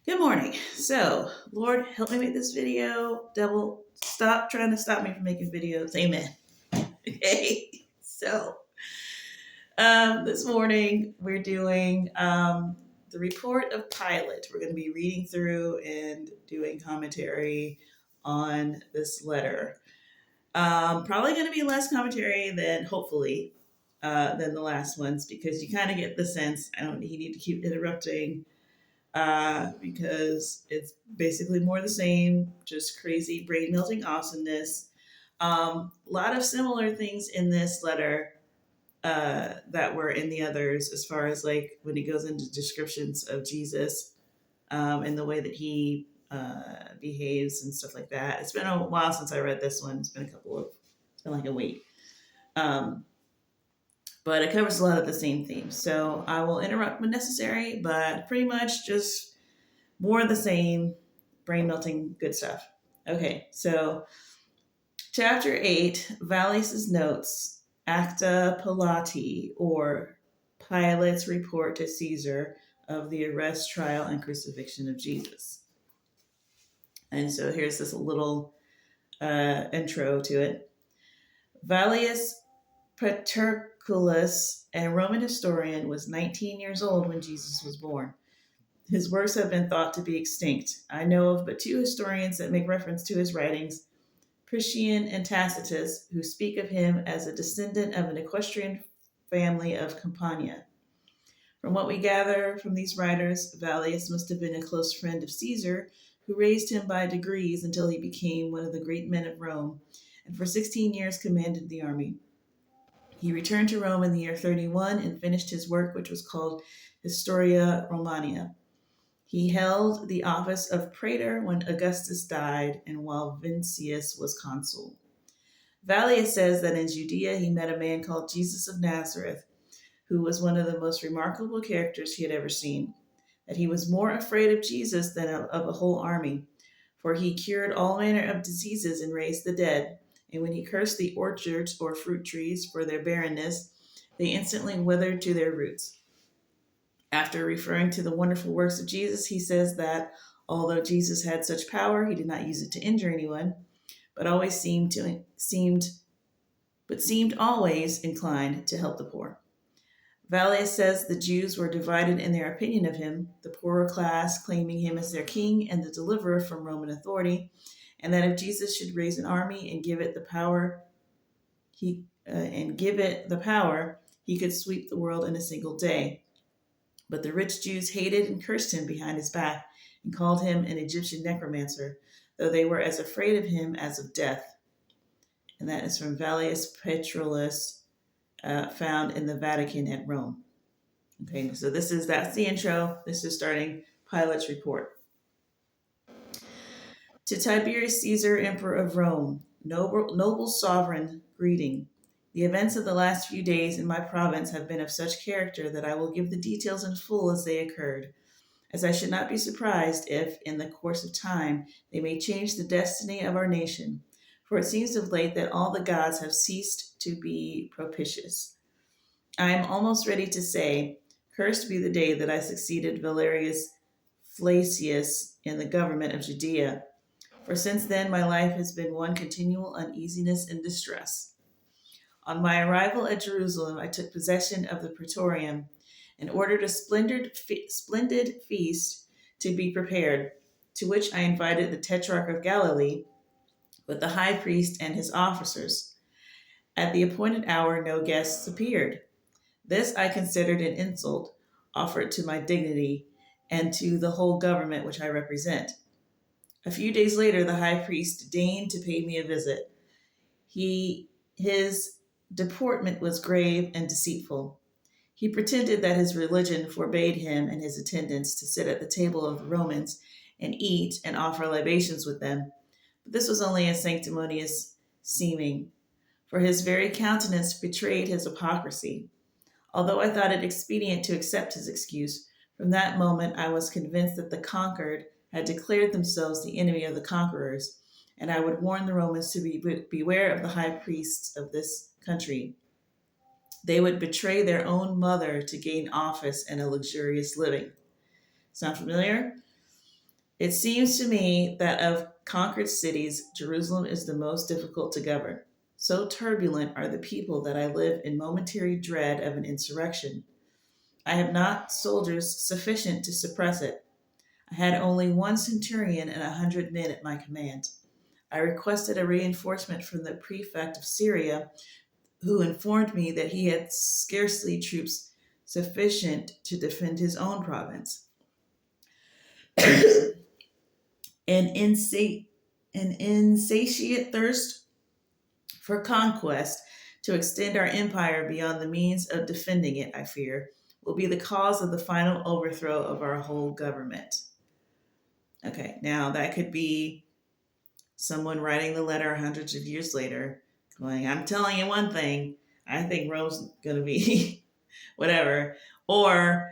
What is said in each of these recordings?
Good morning. So, Lord, help me make this video. Devil, stop trying to stop me from making videos. Amen. Okay. This morning we're doing the report of Pilate. We're going to be reading through and doing commentary on this letter. Probably going to be less commentary than, hopefully, than the last ones because you kind of get the sense I don't need to keep interrupting because it's basically more the same, just crazy brain melting awesomeness. A lot of similar things in this letter that were in the others, as far as like when he goes into descriptions of Jesus and the way that he behaves and stuff like that. It's been a while since I read this one. It's been like a week. Um, but it covers a lot of the same themes. So I will interrupt when necessary, but pretty much just more of the same, brain melting good stuff. Okay, so chapter 8, Vallius's notes, Acta Pilati, or Pilate's report to Caesar of the arrest, trial, and crucifixion of Jesus. And so here's this little intro to it. Vallius Paterculus, a Roman historian, was 19 years old when Jesus was born. His works have been thought to be extinct. I know of but two historians that make reference to his writings, Priscian and Tacitus, who speak of him as a descendant of an equestrian family of Campania. From what we gather from these writers, Vallius must have been a close friend of Caesar, who raised him by degrees until he became one of the great men of Rome, and for 16 years commanded the army. He returned to Rome in the year 31 and finished his work, which was called Historia Romana. He held the office of praetor when Augustus died and while Vincius was consul. Vallius says that in Judea he met a man called Jesus of Nazareth, who was one of the most remarkable characters he had ever seen. That he was more afraid of Jesus than of a whole army, for he cured all manner of diseases and raised the dead. And when he cursed the orchards or fruit trees for their barrenness, they instantly withered to their roots. After referring to the wonderful works of Jesus, he says that although Jesus had such power, he did not use it to injure anyone, but seemed always inclined to help the poor. Vallius says the Jews were divided in their opinion of him, the poorer class claiming him as their king and the deliverer from Roman authority, and that if Jesus should raise an army and give it the power, he could sweep the world in a single day. But the rich Jews hated and cursed him behind his back and called him an Egyptian necromancer, though they were as afraid of him as of death. And that is from Vallius Petrolus, found in the Vatican at Rome. Okay, so that's the intro. This is starting Pilate's report. To Tiberius Caesar, Emperor of Rome, noble sovereign, greeting. The events of the last few days in my province have been of such character that I will give the details in full as they occurred, as I should not be surprised if, in the course of time, they may change the destiny of our nation, for it seems of late that all the gods have ceased to be propitious. I am almost ready to say, cursed be the day that I succeeded Valerius Flacius in the government of Judea, for since then my life has been one continual uneasiness and distress. On my arrival at Jerusalem, I took possession of the praetorium and ordered a splendid feast to be prepared, to which I invited the Tetrarch of Galilee with the high priest and his officers. At the appointed hour, no guests appeared. This I considered an insult offered to my dignity and to the whole government which I represent. A few days later, the high priest deigned to pay me a visit. His deportment was grave and deceitful. He pretended that his religion forbade him and his attendants to sit at the table of the Romans and eat and offer libations with them. But this was only a sanctimonious seeming, for his very countenance betrayed his hypocrisy. Although I thought it expedient to accept his excuse, from that moment I was convinced that the conquered had declared themselves the enemy of the conquerors, and I would warn the Romans to beware of the high priests of this country. They would betray their own mother to gain office and a luxurious living. Sound familiar? It seems to me that of conquered cities, Jerusalem is the most difficult to govern. So turbulent are the people that I live in momentary dread of an insurrection. I have not soldiers sufficient to suppress it. I had only one centurion and 100 men at my command. I requested a reinforcement from the prefect of Syria, who informed me that he had scarcely troops sufficient to defend his own province. An, an insatiate thirst for conquest to extend our empire beyond the means of defending it, I fear, will be the cause of the final overthrow of our whole government. Okay, now that could be someone writing the letter hundreds of years later, going, I'm telling you one thing, I think Rome's going to be whatever. Or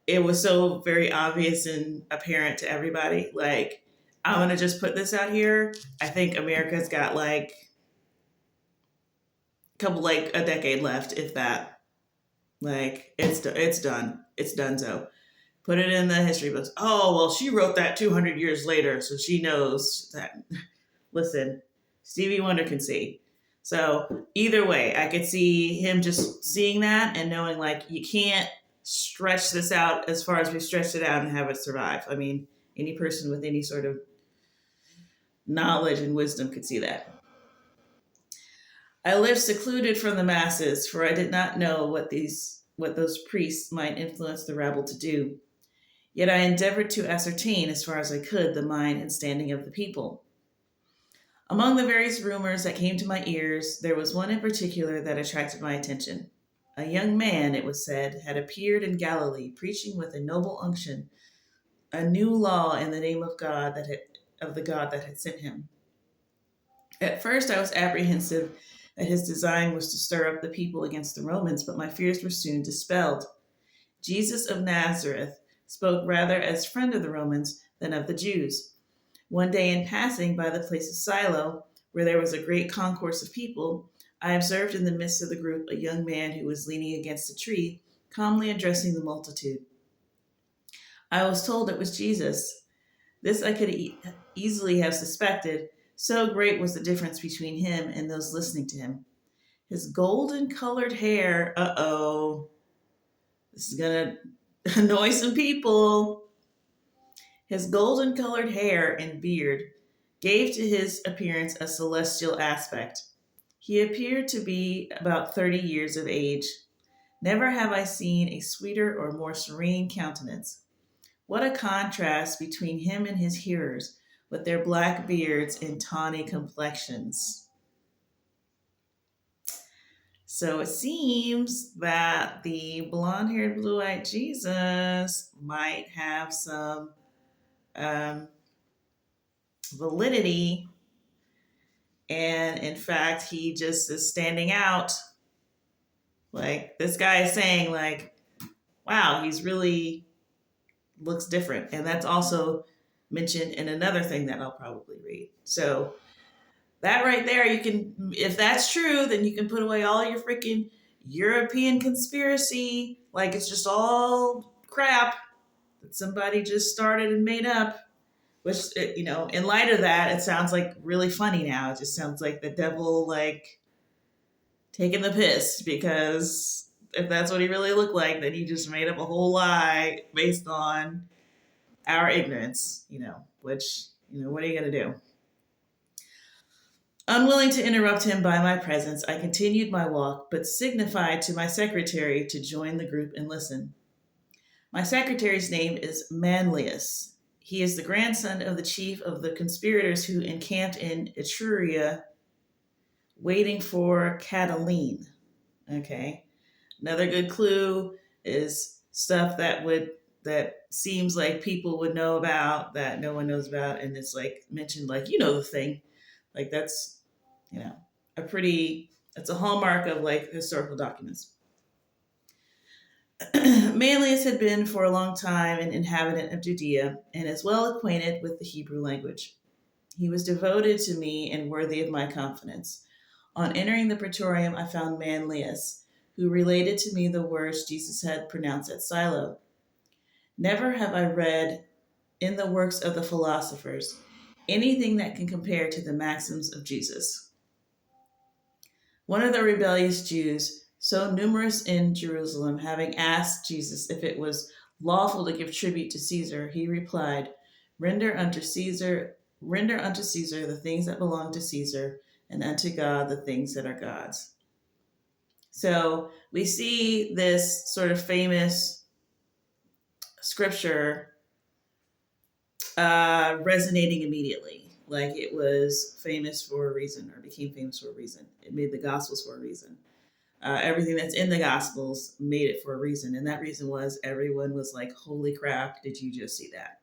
it was so very obvious and apparent to everybody. Like, I'm going to just put this out here. I think America's got like a decade left, if that. Like, it's done. It's done so. Put it in the history books. Oh, well, she wrote that 200 years later, so she knows that. Listen, Stevie Wonder can see. So either way, I could see him just seeing that and knowing like you can't stretch this out as far as we stretched it out and have it survive. I mean, any person with any sort of knowledge and wisdom could see that. I lived secluded from the masses, for I did not know what those priests might influence the rabble to do. Yet I endeavored to ascertain, as far as I could, the mind and standing of the people. Among the various rumors that came to my ears, there was one in particular that attracted my attention. A young man, it was said, had appeared in Galilee, preaching with a noble unction a new law in the name of of the God that had sent him. At first, I was apprehensive that his design was to stir up the people against the Romans, but my fears were soon dispelled. Jesus of Nazareth spoke rather as friend of the Romans than of the Jews. One day, in passing by the place of Silo, where there was a great concourse of people, I observed in the midst of the group a young man who was leaning against a tree, calmly addressing the multitude. I was told it was Jesus. This I could easily have suspected, so great was the difference between him and those listening to him. His golden colored hair, this is going to annoy some people. His golden colored hair and beard gave to his appearance a celestial aspect. He appeared to be about 30 years of age. Never have I seen a sweeter or more serene countenance. What a contrast between him and his hearers, with their black beards and tawny complexions. So it seems that the blonde haired, blue eyed Jesus might have some validity. And in fact, he just is standing out. Like, this guy is saying, like, wow, he's really looks different. And that's also mentioned in another thing that I'll probably read. So that right there, you can, if that's true, then you can put away all your freaking European conspiracy. Like, it's just all crap that somebody just started and made up. Which, in light of that, it sounds like really funny now. It just sounds like the devil, like, taking the piss, because if that's what he really looked like, then he just made up a whole lie based on our ignorance, which, what are you going to do? Unwilling to interrupt him by my presence, I continued my walk, but signified to my secretary to join the group and listen. My secretary's name is Manlius. He is the grandson of the chief of the conspirators who encamped in Etruria, waiting for Catiline. Okay. Another good clue is stuff that seems like people would know about that no one knows about, and it's like mentioned, like, the thing. Like, that's, that's a hallmark of like historical documents. Manlius had been for a long time an inhabitant of Judea and is well acquainted with the Hebrew language. He was devoted to me and worthy of my confidence. On entering the praetorium, I found Manlius, who related to me the words Jesus had pronounced at Silo. Never have I read in the works of the philosophers anything that can compare to the maxims of Jesus. One of the rebellious Jews, so numerous in Jerusalem, having asked Jesus if it was lawful to give tribute to Caesar, he replied, Render unto Caesar the things that belong to Caesar, and unto God the things that are God's. So we see this sort of famous scripture resonating immediately. Like it was famous for a reason, or became famous for a reason. It made the Gospels for a reason. Everything that's in the Gospels made it for a reason. And that reason was everyone was like, holy crap, did you just see that?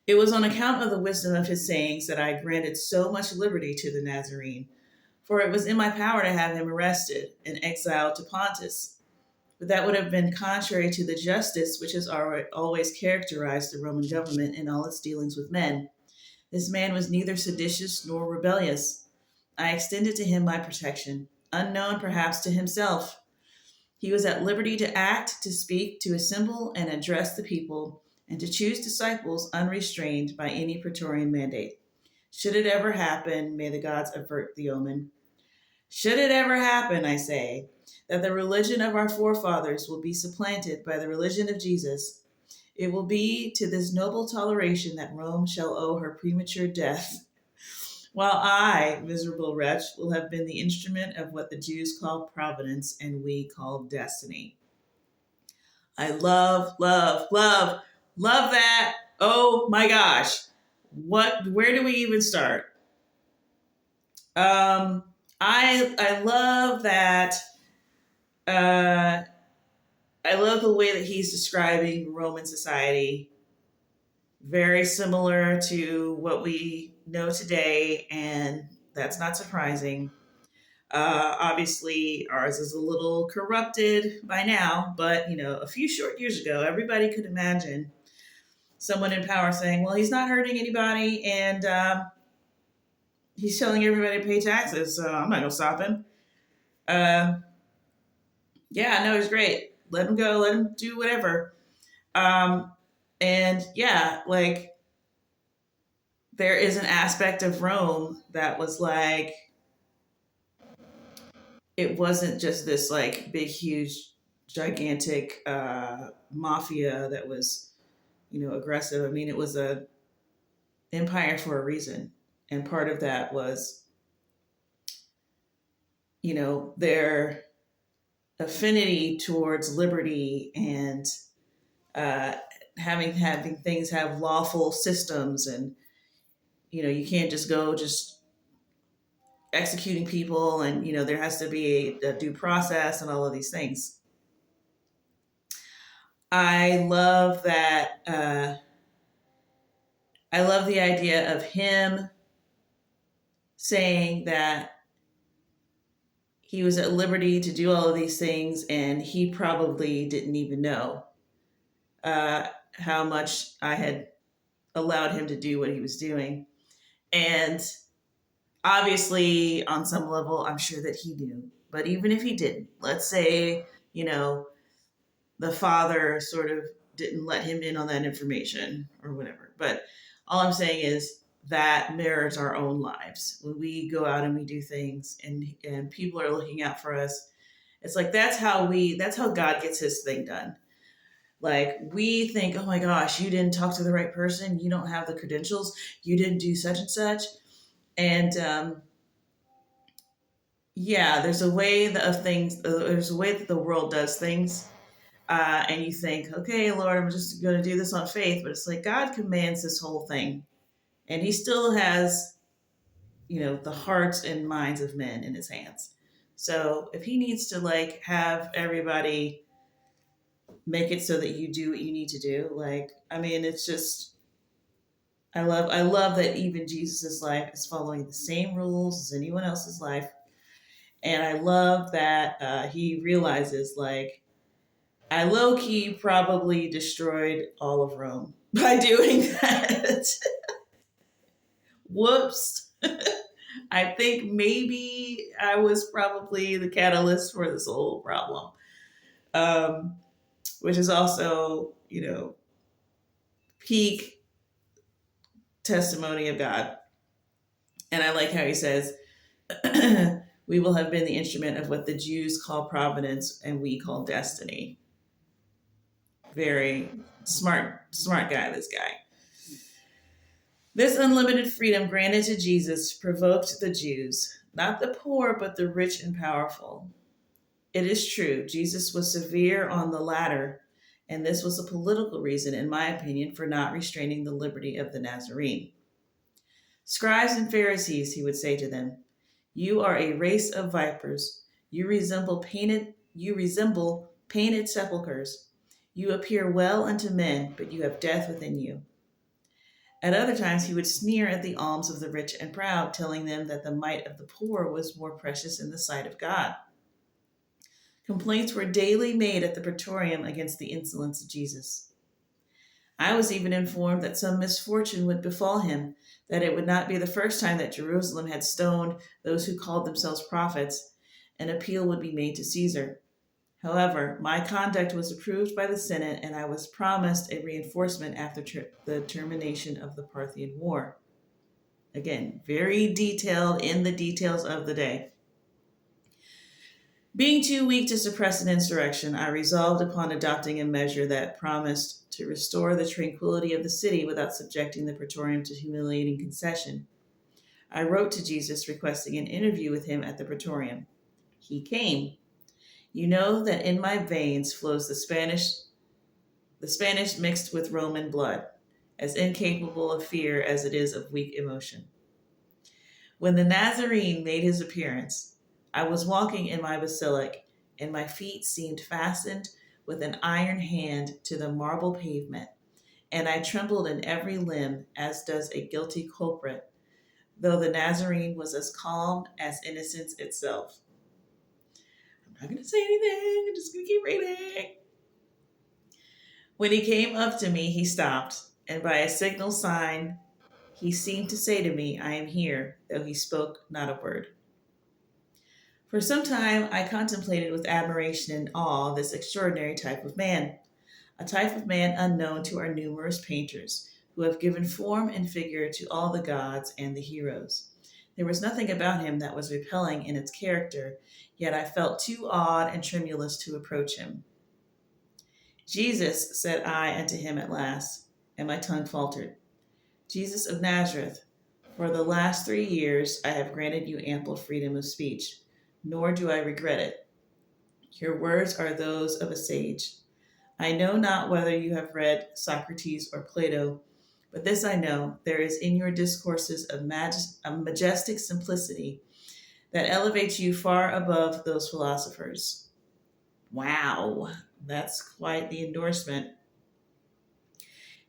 It was on account of the wisdom of his sayings that I granted so much liberty to the Nazarene, for it was in my power to have him arrested and exiled to Pontus. But that would have been contrary to the justice which has always characterized the Roman government in all its dealings with men. This man was neither seditious nor rebellious. I extended to him my protection, unknown perhaps to himself. He was at liberty to act, to speak, to assemble and address the people, and to choose disciples unrestrained by any praetorian mandate. Should it ever happen, may the gods avert the omen. Should it ever happen, I say, that the religion of our forefathers will be supplanted by the religion of Jesus, it will be to this noble toleration that Rome shall owe her premature death, while I, miserable wretch, will have been the instrument of what the Jews call providence and we call destiny. I love that. Oh my gosh. Where do we even start? I love that. Uh, I love the way that he's describing Roman society. Very similar to what we know today, and that's not surprising. Obviously, ours is a little corrupted by now, but a few short years ago, everybody could imagine someone in power saying, "Well, he's not hurting anybody, and he's telling everybody to pay taxes, so I'm not gonna stop him." Uh, yeah, no, he's great. Let him go. Let him do whatever. Um, and yeah, like there is an aspect of Rome that was like it wasn't just this like big, huge, gigantic mafia that was aggressive. I mean, it was a empire for a reason, and part of that was their affinity towards liberty and uh, having things have lawful systems, and you can't just go just executing people, and there has to be a due process and all of these things. I love that. I love the idea of him saying that he was at liberty to do all of these things, and he probably didn't even know how much I had allowed him to do what he was doing. And obviously, on some level, I'm sure that he knew. But even if he didn't, let's say, the father sort of didn't let him in on that information or whatever. But all I'm saying is that mirrors our own lives. When we go out and we do things and people are looking out for us, it's like that's how God gets his thing done. Like we think, oh my gosh, you didn't talk to the right person, you don't have the credentials, you didn't do such and such. And yeah, there's a way of things. There's a way that the world does things, and you think, okay, Lord, I'm just going to do this on faith. But it's like God commands this whole thing, and He still has, the hearts and minds of men in His hands. So if He needs to like have everybody make it so that you do what you need to do, like, I mean, it's just. I love that even Jesus' life is following the same rules as anyone else's life. And I love that he realizes, like, I low key probably destroyed all of Rome by doing that. Whoops. I think maybe I was probably the catalyst for this whole problem, which is also, peak testimony of God. And I like how he says, we will have been the instrument of what the Jews call providence and we call destiny. Very smart guy, this guy. This unlimited freedom granted to Jesus provoked the Jews, not the poor, but the rich and powerful. It is true, Jesus was severe on the latter, and this was a political reason, in my opinion, for not restraining the liberty of the Nazarene. Scribes and Pharisees, he would say to them, you are a race of vipers. You resemble painted sepulchres. You appear well unto men, but you have death within you. At other times, he would sneer at the alms of the rich and proud, telling them that the mite of the poor was more precious in the sight of God. Complaints were daily made at the praetorium against the insolence of Jesus. I was even informed that some misfortune would befall him, that it would not be the first time that Jerusalem had stoned those who called themselves prophets. An appeal would be made to Caesar. However, my conduct was approved by the Senate, and I was promised a reinforcement after the termination of the Parthian War. Again, very detailed in the details of the day. Being too weak to suppress an insurrection, I resolved upon adopting a measure that promised to restore the tranquility of the city without subjecting the praetorium to humiliating concession. I wrote to Jesus requesting an interview with him at the praetorium. He came. You know that in my veins flows the Spanish mixed with Roman blood, as incapable of fear as it is of weak emotion. When the Nazarene made his appearance, I was walking in my basilic, and my feet seemed fastened with an iron hand to the marble pavement, and I trembled in every limb as does a guilty culprit, though the Nazarene was as calm as innocence itself. I'm not going to say anything. I'm just going to keep reading. When he came up to me, he stopped, and by a signal sign, he seemed to say to me, I am here, though he spoke not a word. For some time, I contemplated with admiration and awe this extraordinary type of man, a type of man unknown to our numerous painters, who have given form and figure to all the gods and the heroes. There was nothing about him that was repelling in its character, yet I felt too awed and tremulous to approach him. Jesus, said I unto him at last, and my tongue faltered. Jesus of Nazareth, for the last 3 years I have granted you ample freedom of speech, nor do I regret it. Your words are those of a sage. I know not whether you have read Socrates or Plato, but this I know, there is in your discourses a majestic simplicity that elevates you far above those philosophers. Wow, that's quite the endorsement.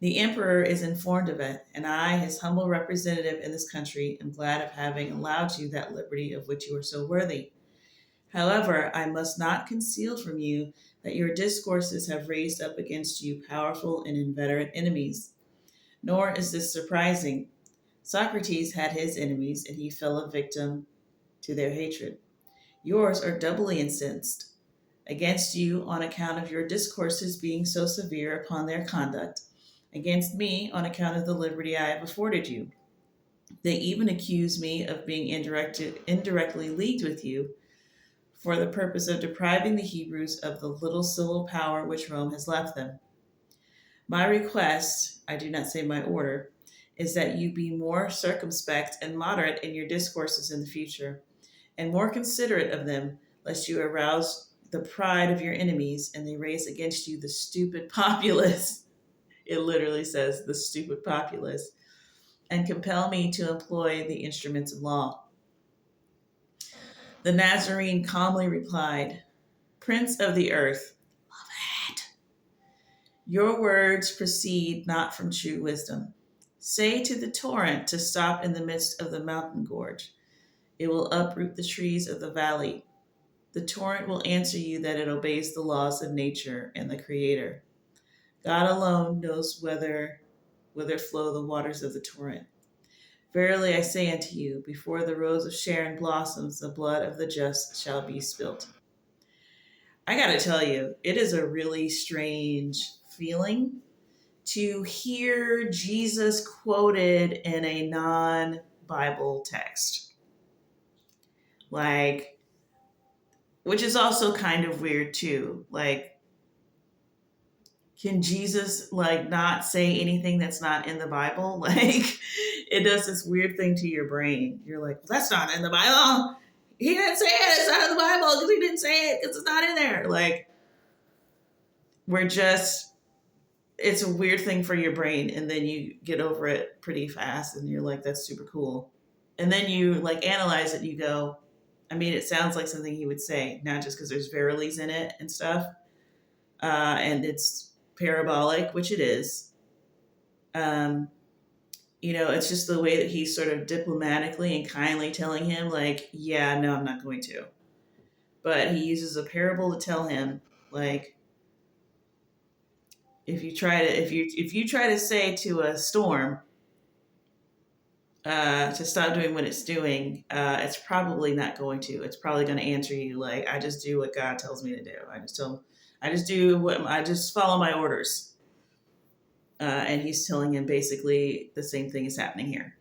The emperor is informed of it, and I, his humble representative in this country, am glad of having allowed you that liberty of which you are so worthy. However, I must not conceal from you that your discourses have raised up against you powerful and inveterate enemies. Nor is this surprising. Socrates had his enemies, and he fell a victim to their hatred. Yours are doubly incensed against you on account of your discourses being so severe upon their conduct, against me on account of the liberty I have afforded you. They even accuse me of being indirectly leagued with you for the purpose of depriving the Hebrews of the little civil power which Rome has left them. My request, I do not say my order, is that you be more circumspect and moderate in your discourses in the future, and more considerate of them, lest you arouse the pride of your enemies and they raise against you the stupid populace. It literally says the stupid populace, and compel me to employ the instruments of law. The Nazarene calmly replied, Prince of the earth, love it. Your words proceed not from true wisdom. Say to the torrent to stop in the midst of the mountain gorge. It will uproot the trees of the valley. The torrent will answer you that it obeys the laws of nature and the Creator. God alone knows whither flow the waters of the torrent. Verily I say unto you, before the rose of Sharon blossoms, the blood of the just shall be spilt. I gotta tell you, it is a really strange feeling to hear Jesus quoted in a non-Bible text. Like, which is also kind of weird too. Like, can Jesus like not say anything that's not in the Bible? Like, it does this weird thing to your brain. You're like, well, that's not in the Bible. He didn't say it. It's not in the Bible because he didn't say it because it's not in there. Like, it's a weird thing for your brain, and then you get over it pretty fast, and you're like, that's super cool. And then you like analyze it, and you go, I mean, it sounds like something he would say, not just because there's verities in it and stuff, and it's parabolic, which it is. Um, it's just the way that he's sort of diplomatically and kindly telling him, like, yeah, no, I'm not going to. But he uses a parable to tell him, like, if you try to say to a storm to stop doing what it's doing, it's probably not going to. It's probably going to answer you like, I just do what God tells me to do. I just follow my orders. And he's telling him basically the same thing is happening here.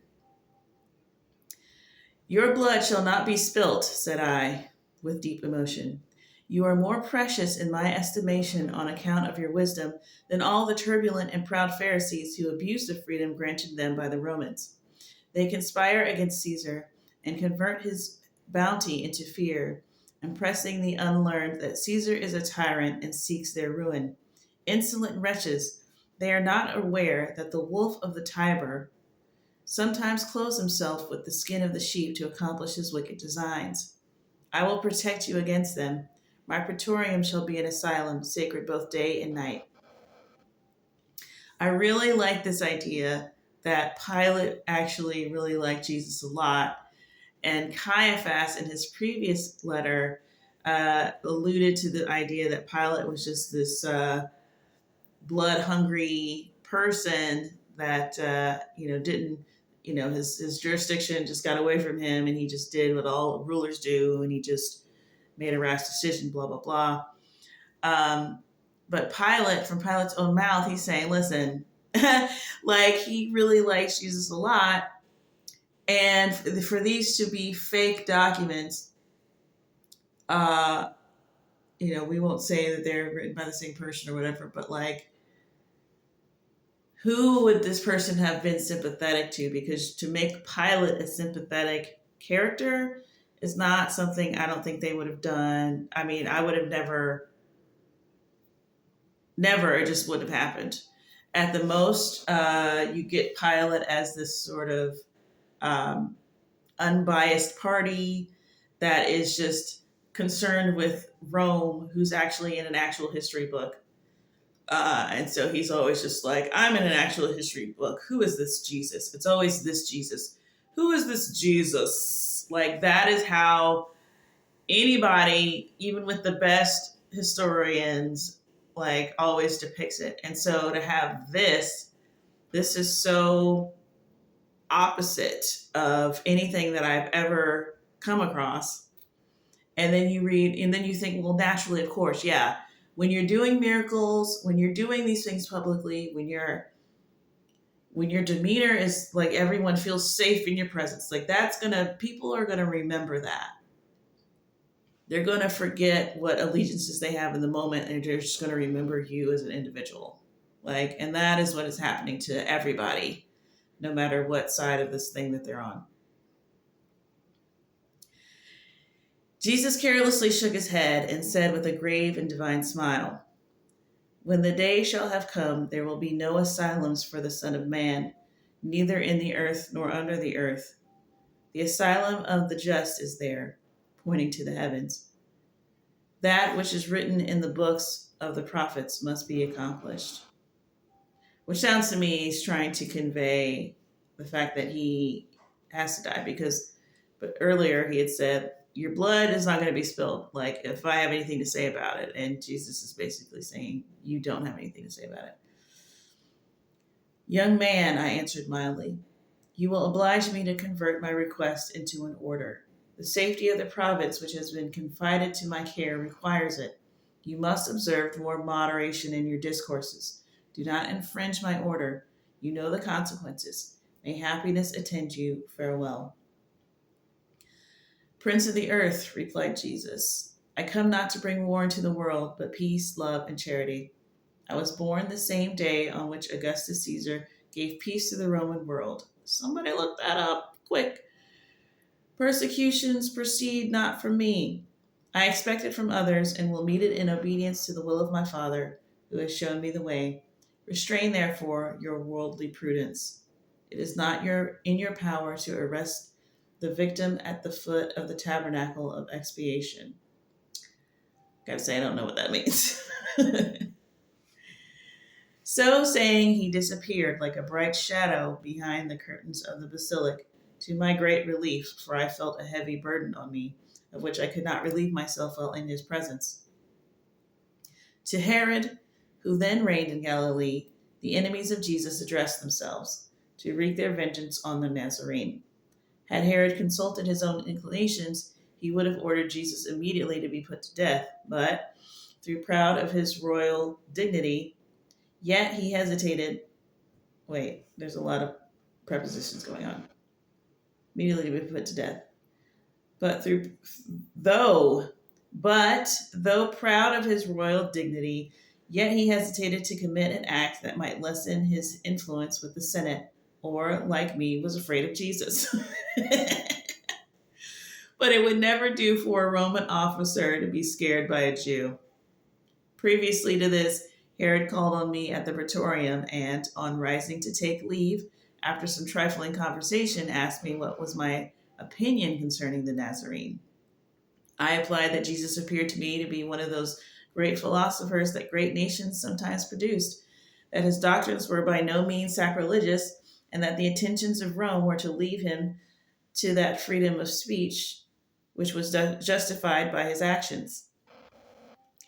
Your blood shall not be spilt, said I, with deep emotion. You are more precious in my estimation on account of your wisdom than all the turbulent and proud Pharisees who abused the freedom granted them by the Romans. They conspire against Caesar and convert his bounty into fear, impressing the unlearned that Caesar is a tyrant and seeks their ruin. Insolent wretches, they are not aware that the wolf of the Tiber sometimes clothes himself with the skin of the sheep to accomplish his wicked designs. I will protect you against them. My praetorium shall be an asylum, sacred both day and night. I really like this idea that Pilate actually really liked Jesus a lot. And Caiaphas, in his previous letter, alluded to the idea that Pilate was just this blood-hungry person that, didn't, his jurisdiction just got away from him, and he just did what all rulers do, and he just made a rash decision, blah, blah, blah. But Pilate, from Pilate's own mouth, he's saying, listen, like, he really likes Jesus a lot. And for these to be fake documents, we won't say that they're written by the same person or whatever, but like, who would this person have been sympathetic to? Because to make Pilate a sympathetic character is not something I don't think they would have done. I mean, I would have never, it just wouldn't have happened. At the most, you get Pilate as this sort of unbiased party that is just concerned with Rome, who's actually in an actual history book. And so he's always just like, I'm in an actual history book. Who is this Jesus? It's always this Jesus. Who is this Jesus? Like, that is how anybody, even with the best historians, like, always depicts it. And so to have this is so opposite of anything that I've ever come across. And then you read, and then you think, well, naturally, of course, yeah. When you're doing miracles, when you're doing these things publicly, when your demeanor is like everyone feels safe in your presence, like people are gonna remember that. They're gonna forget what allegiances they have in the moment, and they're just gonna remember you as an individual. Like, and that is what is happening to everybody, no matter what side of this thing that they're on. Jesus carelessly shook his head and said with a grave and divine smile, when the day shall have come, there will be no asylums for the Son of Man, neither in the earth nor under the earth. The asylum of the just is there, pointing to the heavens. That which is written in the books of the prophets must be accomplished. Which sounds to me he's trying to convey the fact that he has to die, but earlier he had said, your blood is not going to be spilled. Like, if I have anything to say about it. And Jesus is basically saying, you don't have anything to say about it. Young man, I answered mildly, you will oblige me to convert my request into an order. The safety of the province which has been confided to my care requires it. You must observe more moderation in your discourses. Do not infringe my order. You know the consequences. May happiness attend you. Farewell. Prince of the earth, replied Jesus, I come not to bring war into the world, but peace, love, and charity. I was born the same day on which Augustus Caesar gave peace to the Roman world. Somebody look that up, quick. Persecutions proceed not from me. I expect it from others and will meet it in obedience to the will of my Father, who has shown me the way. Restrain, therefore, your worldly prudence. It is not in your power to arrest the victim at the foot of the tabernacle of expiation. Gotta say, I don't know what that means. So saying, he disappeared like a bright shadow behind the curtains of the basilica, to my great relief, for I felt a heavy burden on me, of which I could not relieve myself while in his presence. To Herod, who then reigned in Galilee, the enemies of Jesus addressed themselves, to wreak their vengeance on the Nazarene. Had Herod consulted his own inclinations, he would have ordered Jesus immediately to be put to death, but, through proud of his royal dignity, yet he hesitated. Wait, there's a lot of prepositions going on. Immediately to be put to death. Though proud of his royal dignity, yet he hesitated to commit an act that might lessen his influence with the Senate, or, like me, was afraid of Jesus. But it would never do for a Roman officer to be scared by a Jew. Previously to this, Herod called on me at the praetorium and, on rising to take leave, after some trifling conversation, asked me what was my opinion concerning the Nazarene. I replied that Jesus appeared to me to be one of those great philosophers that great nations sometimes produced, that his doctrines were by no means sacrilegious, and that the intentions of Rome were to leave him to that freedom of speech which was justified by his actions.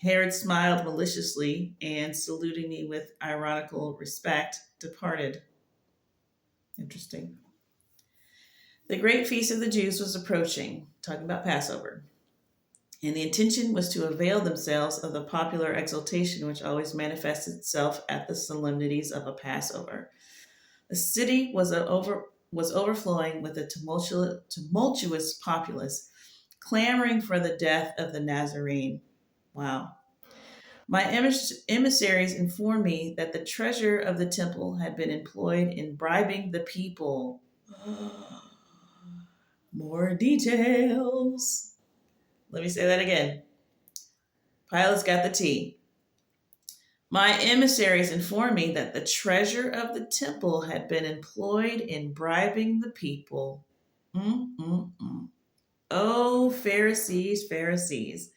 Herod smiled maliciously and, saluting me with ironical respect, departed. Interesting. The great feast of the Jews was approaching, talking about Passover, and the intention was to avail themselves of the popular exultation which always manifests itself at the solemnities of a Passover. The city was overflowing with a tumultuous populace, clamoring for the death of the Nazarene. Wow. My emissaries informed me that the treasurer of the temple had been employed in bribing the people. More details. Let me say that again. Pilate's got the tea. My emissaries informed me that the treasurer of the temple had been employed in bribing the people. Oh, Pharisees, Pharisees.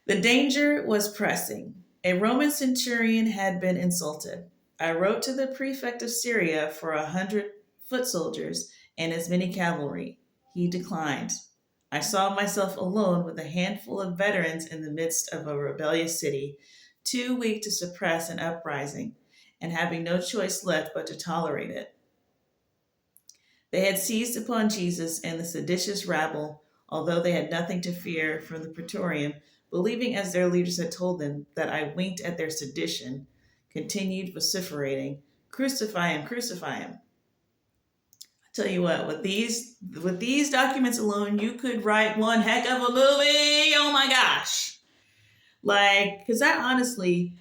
The danger was pressing. A Roman centurion had been insulted. I wrote to the prefect of Syria for 100 foot soldiers and as many cavalry. He declined. I saw myself alone with a handful of veterans in the midst of a rebellious city, too weak to suppress an uprising, and having no choice left but to tolerate it. They had seized upon Jesus and the seditious rabble, although they had nothing to fear from the praetorium, believing as their leaders had told them that I winked at their sedition, continued vociferating, "Crucify him, crucify him." I tell you what, with these documents alone, you could write one heck of a movie. Oh my gosh. Because that honestly,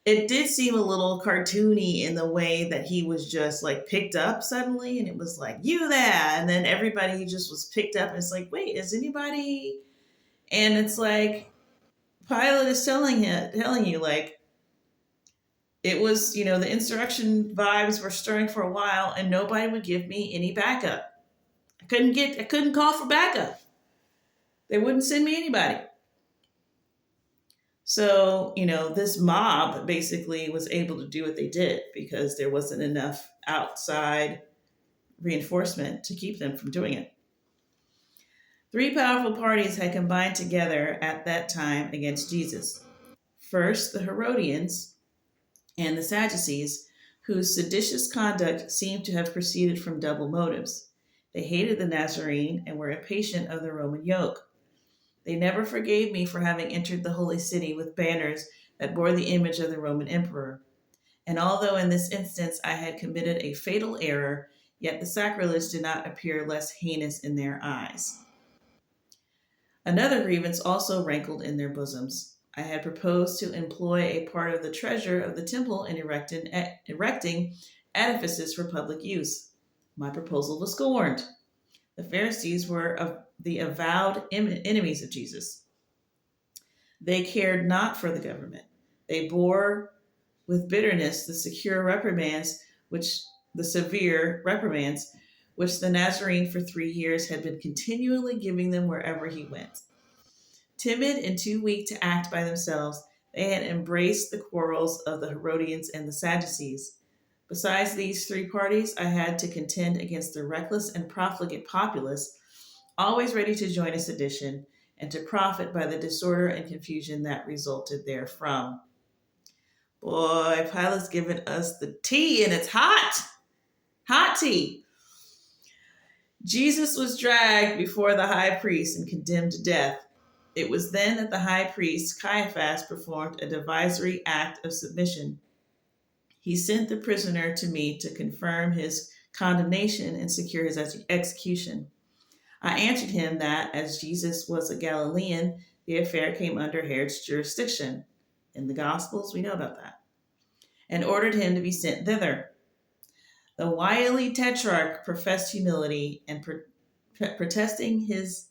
it did seem a little cartoony in the way that he was just picked up suddenly, and it was like, you there, and then everybody just was picked up, and it's like, wait, is anybody? And it's like Pilate is telling you it was, the insurrection vibes were stirring for a while, and nobody would give me any backup. I couldn't call for backup. They wouldn't send me anybody. So, this mob basically was able to do what they did because there wasn't enough outside reinforcement to keep them from doing it. 3 powerful parties had combined together at that time against Jesus. First, the Herodians and the Sadducees, whose seditious conduct seemed to have proceeded from double motives. They hated the Nazarene and were impatient of the Roman yoke. They never forgave me for having entered the holy city with banners that bore the image of the Roman emperor. And although in this instance I had committed a fatal error, yet the sacrilege did not appear less heinous in their eyes. Another grievance also rankled in their bosoms. I had proposed to employ a part of the treasure of the temple in erecting edifices for public use. My proposal was scorned. The Pharisees were the avowed enemies of Jesus. They cared not for the government. They bore with bitterness the severe reprimands which the Nazarene for 3 years had been continually giving them wherever he went. Timid and too weak to act by themselves, they had embraced the quarrels of the Herodians and the Sadducees. Besides these three parties, I had to contend against the reckless and profligate populace, always ready to join a sedition and to profit by the disorder and confusion that resulted therefrom. Boy, Pilate's giving us the tea, and it's hot. Hot tea. Jesus was dragged before the high priest and condemned to death. It was then that the high priest, Caiaphas, performed a divisory act of submission. He sent the prisoner to me to confirm his condemnation and secure his execution. I answered him that, as Jesus was a Galilean, the affair came under Herod's jurisdiction. In the Gospels, we know about that. And ordered him to be sent thither. The wily tetrarch professed humility and protesting his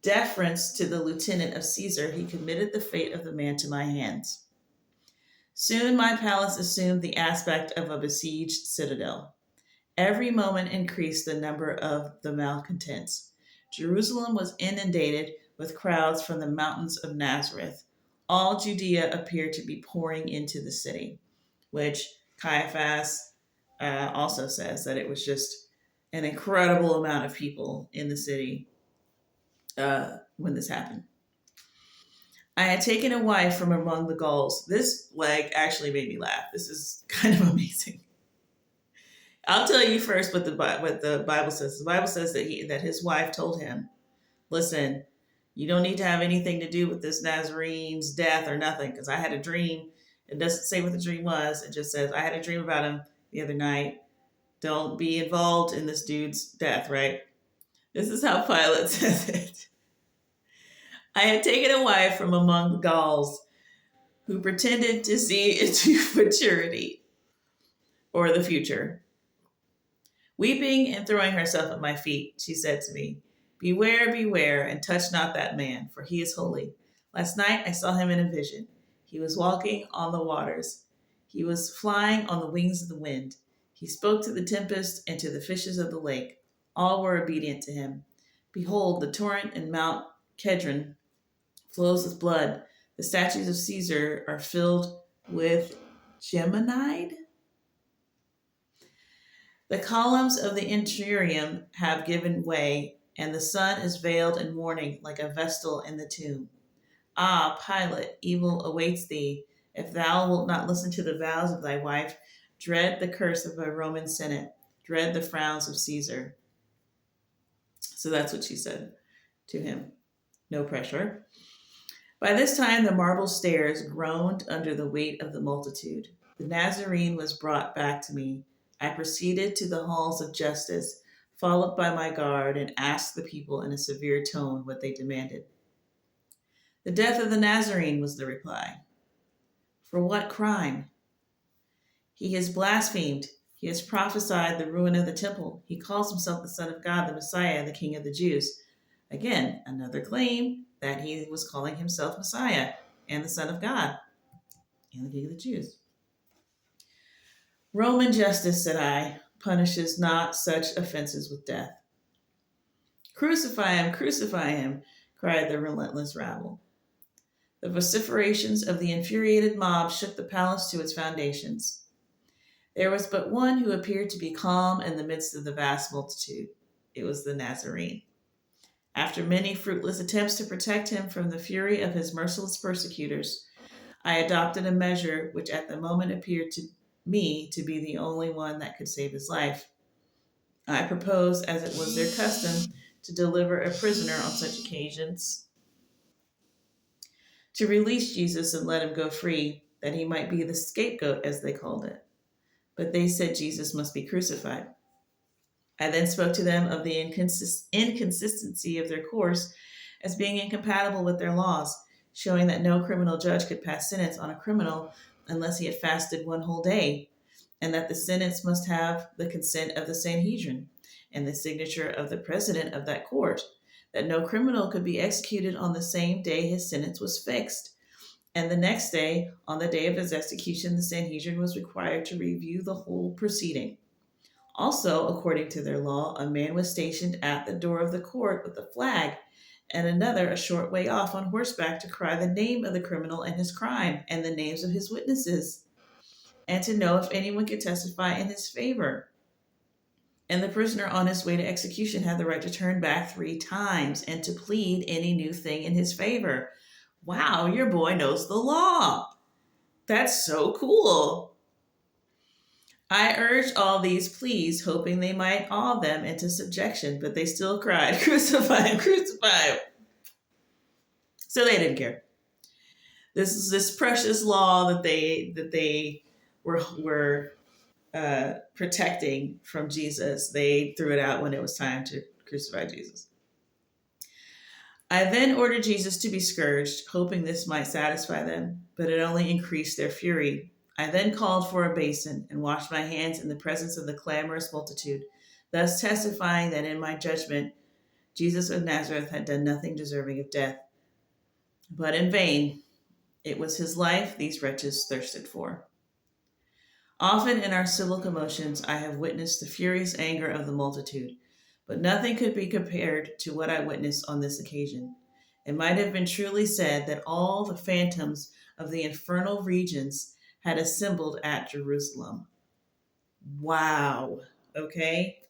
deference to the lieutenant of Caesar, he committed the fate of the man to my hands. Soon my palace assumed the aspect of a besieged citadel. Every moment increased the number of the malcontents. Jerusalem was inundated with crowds from the mountains of Nazareth. All Judea appeared to be pouring into the city, which Caiaphas also says that it was just an incredible amount of people in the city when this happened. I had taken a wife from among the Gauls. This actually made me laugh. This is kind of amazing. I'll tell you first what the Bible says. The Bible says that his wife told him, "Listen, you don't need to have anything to do with this Nazarene's death or nothing, because I had a dream." It doesn't say what the dream was. It just says, "I had a dream about him the other night. Don't be involved in this dude's death," right? This is how Pilate says it. I had taken a wife from among the Gauls who pretended to see into maturity or the future. Weeping and throwing herself at my feet, she said to me, "Beware, beware, and touch not that man, for he is holy. Last night I saw him in a vision. He was walking on the waters. He was flying on the wings of the wind. He spoke to the tempest and to the fishes of the lake. All were obedient to him. Behold, the torrent in Mount Kedron flows with blood. The statues of Caesar are filled with geminide. The columns of the interium have given way, and the sun is veiled in mourning like a vestal in the tomb. Ah, Pilate, evil awaits thee. If thou wilt not listen to the vows of thy wife, dread the curse of a Roman Senate. Dread the frowns of Caesar." So that's what she said to him. No pressure. By this time, the marble stairs groaned under the weight of the multitude. The Nazarene was brought back to me. I proceeded to the halls of justice, followed by my guard, and asked the people in a severe tone what they demanded. "The death of the Nazarene," was the reply. "For what crime?" "He has blasphemed. He has prophesied the ruin of the temple. He calls himself the Son of God, the Messiah, the King of the Jews." Again, another claim that he was calling himself Messiah and the Son of God and the King of the Jews. "Roman justice," said I, "punishes not such offenses with death." Crucify him," cried the relentless rabble. The vociferations of the infuriated mob shook the palace to its foundations. There was but one who appeared to be calm in the midst of the vast multitude. It was the Nazarene. After many fruitless attempts to protect him from the fury of his merciless persecutors, I adopted a measure which at the moment appeared to me to be the only one that could save his life. I proposed, as it was their custom, to deliver a prisoner on such occasions, to release Jesus and let him go free. that he might be the scapegoat, as they called it. But they said Jesus must be crucified. I then spoke to them of the inconsistency of their course as being incompatible with their laws, showing that no criminal judge could pass sentence on a criminal unless he had fasted one whole day, and that the sentence must have the consent of the Sanhedrin and the signature of the president of that court, that no criminal could be executed on the same day his sentence was fixed. And the next day, on the day of his execution, the Sanhedrin was required to review the whole proceeding. Also, according to their law, a man was stationed at the door of the court with a flag, and another a short way off on horseback to cry the name of the criminal and his crime, and the names of his witnesses, and to know if anyone could testify in his favor. And the prisoner on his way to execution had the right to turn back 3 times and to plead any new thing in his favor. Wow, your boy knows the law. That's so cool. I urged all these pleas, hoping they might awe them into subjection, but they still cried, "Crucify him, crucify him." So they didn't care. This is this precious law that they were protecting from Jesus. They threw it out when it was time to crucify Jesus. I then ordered Jesus to be scourged, hoping this might satisfy them, but it only increased their fury. I then called for a basin and washed my hands in the presence of the clamorous multitude, thus testifying that in my judgment, Jesus of Nazareth had done nothing deserving of death. But in vain, it was his life these wretches thirsted for. Often in our civil commotions, I have witnessed the furious anger of the multitude, but nothing could be compared to what I witnessed on this occasion. It might have been truly said that all the phantoms of the infernal regions had assembled at Jerusalem. Wow. Okay.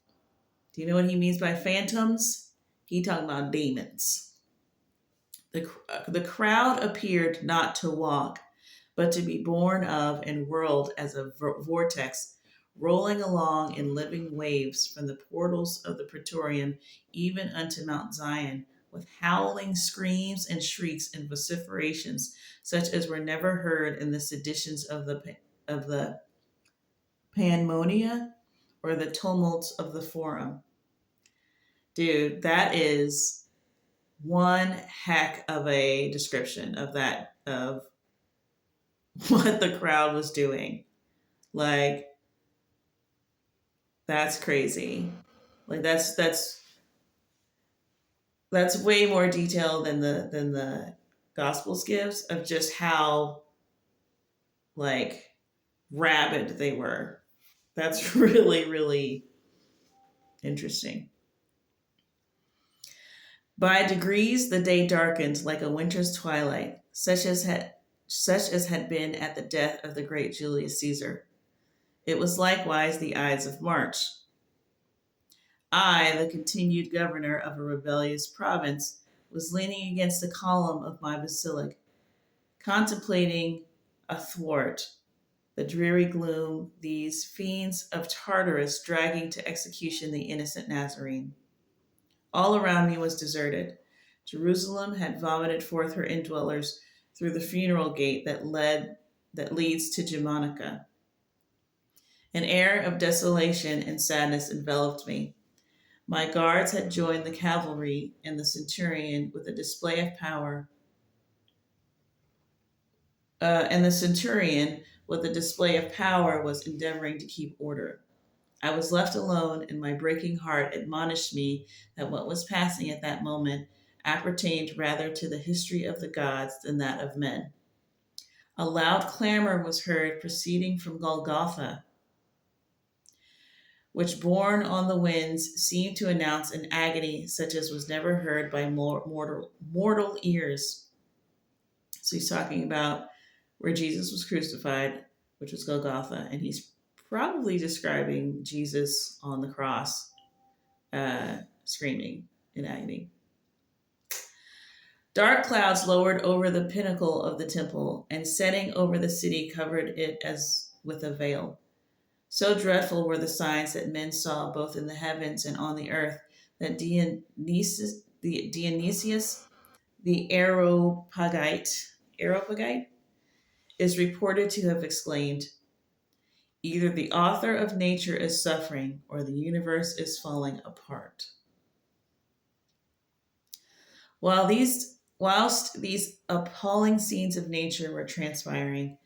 Do you know what he means by phantoms? He talking about demons. The crowd appeared not to walk, but to be born of and whirled as a vortex, rolling along in living waves from the portals of the Praetorium even unto Mount Zion, with howling screams and shrieks and vociferations such as were never heard in the seditions of the Panmonia or the tumults of the Forum. Dude, that is one heck of a description of that, of what the crowd was doing. Like, that's crazy. Like that's way more detail than the Gospels gives, of just how like rabid they were. That's really, really interesting. By degrees the day darkened like a winter's twilight, such as had been at the death of the great Julius Caesar. It was likewise the Ides of March. I, the continued governor of a rebellious province, was leaning against the column of my basilic, contemplating athwart the dreary gloom these fiends of Tartarus dragging to execution the innocent Nazarene. All around me was deserted. Jerusalem had vomited forth her indwellers through the funeral gate that leads to Germanica. An air of desolation and sadness enveloped me. My guards had joined the cavalry, and the centurion, with a display of power, was endeavoring to keep order. I was left alone, and my breaking heart admonished me that what was passing at that moment appertained rather to the history of the gods than that of men. A loud clamor was heard proceeding from Golgotha, which, borne on the winds, seemed to announce an agony such as was never heard by mortal ears. So he's talking about where Jesus was crucified, which was Golgotha, and he's probably describing Jesus on the cross, screaming in agony. Dark clouds lowered over the pinnacle of the temple, and setting over the city covered it as with a veil. So dreadful were the signs that men saw both in the heavens and on the earth that Dionysius the Areopagite is reported to have exclaimed, "Either the author of nature is suffering or the universe is falling apart." Whilst these appalling scenes of nature were transpiring,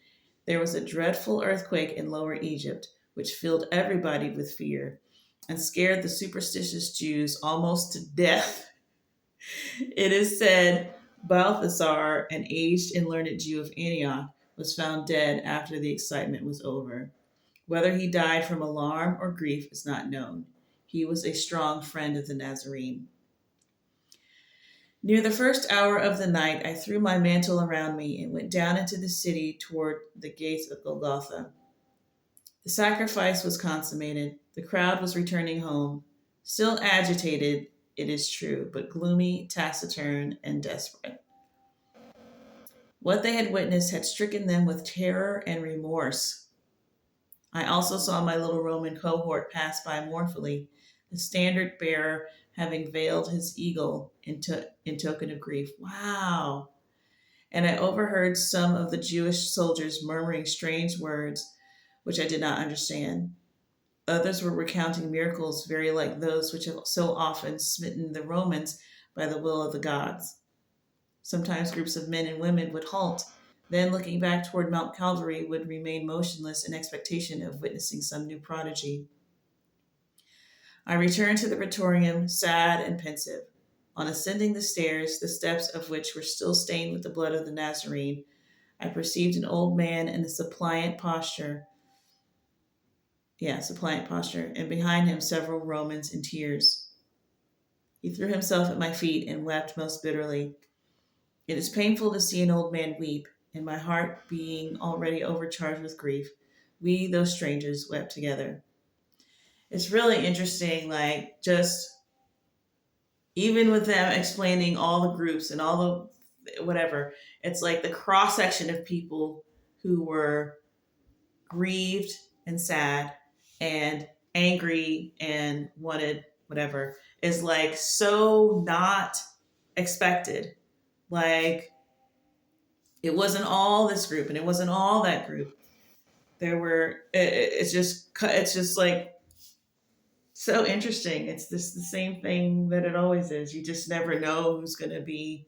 there was a dreadful earthquake in Lower Egypt, which filled everybody with fear and scared the superstitious Jews almost to death. It is said Balthasar, an aged and learned Jew of Antioch, was found dead after the excitement was over. Whether he died from alarm or grief is not known. He was a strong friend of the Nazarene. Near the first hour of the night, I threw my mantle around me and went down into the city toward the gates of Golgotha. The sacrifice was consummated. The crowd was returning home, still agitated, it is true, but gloomy, taciturn, and desperate. What they had witnessed had stricken them with terror and remorse. I also saw my little Roman cohort pass by mournfully, the standard bearer having veiled his eagle in token of grief. Wow! And I overheard some of the Jewish soldiers murmuring strange words which I did not understand. Others were recounting miracles very like those which have so often smitten the Romans by the will of the gods. Sometimes groups of men and women would halt, then, looking back toward Mount Calvary, would remain motionless in expectation of witnessing some new prodigy. I returned to the Praetorium, sad and pensive. On ascending the stairs, the steps of which were still stained with the blood of the Nazarene, I perceived an old man in a suppliant posture, and behind him several Romans in tears. He threw himself at my feet and wept most bitterly. It is painful to see an old man weep, and my heart being already overcharged with grief, we, those strangers, wept together. It's really interesting, like, just even with them explaining all the groups and all the whatever, it's like the cross section of people who were grieved and sad and angry and wanted whatever is like so not expected. Like, it wasn't all this group and it wasn't all that group. It's just like so interesting. It's this the same thing that it always is. You just never know who's going to be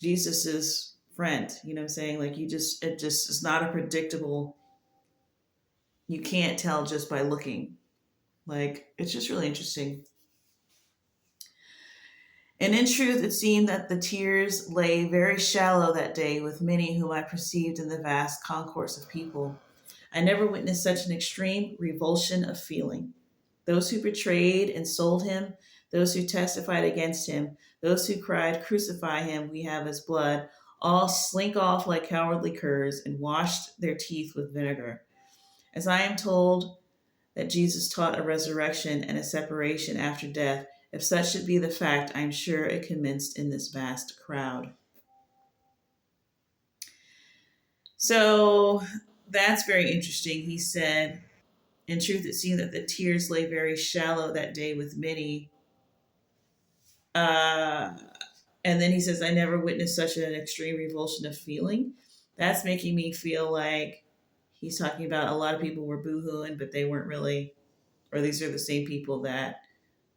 Jesus's friend. You know what I'm saying? Like, it just is not a predictable. You can't tell just by looking. Like, it's just really interesting. And in truth, it seemed that the tears lay very shallow that day with many whom I perceived in the vast concourse of people. I never witnessed such an extreme revulsion of feeling. Those who betrayed and sold him, those who testified against him, those who cried, "Crucify him, we have his blood," all slink off like cowardly curs and washed their teeth with vinegar. As I am told that Jesus taught a resurrection and a separation after death, if such should be the fact, I am sure it commenced in this vast crowd. So that's very interesting. He said, in truth, it seemed that the tears lay very shallow that day with many. Uh, and then he says, I never witnessed such an extreme revulsion of feeling. That's making me feel like he's talking about a lot of people were boohooing, but they weren't really, or these are the same people that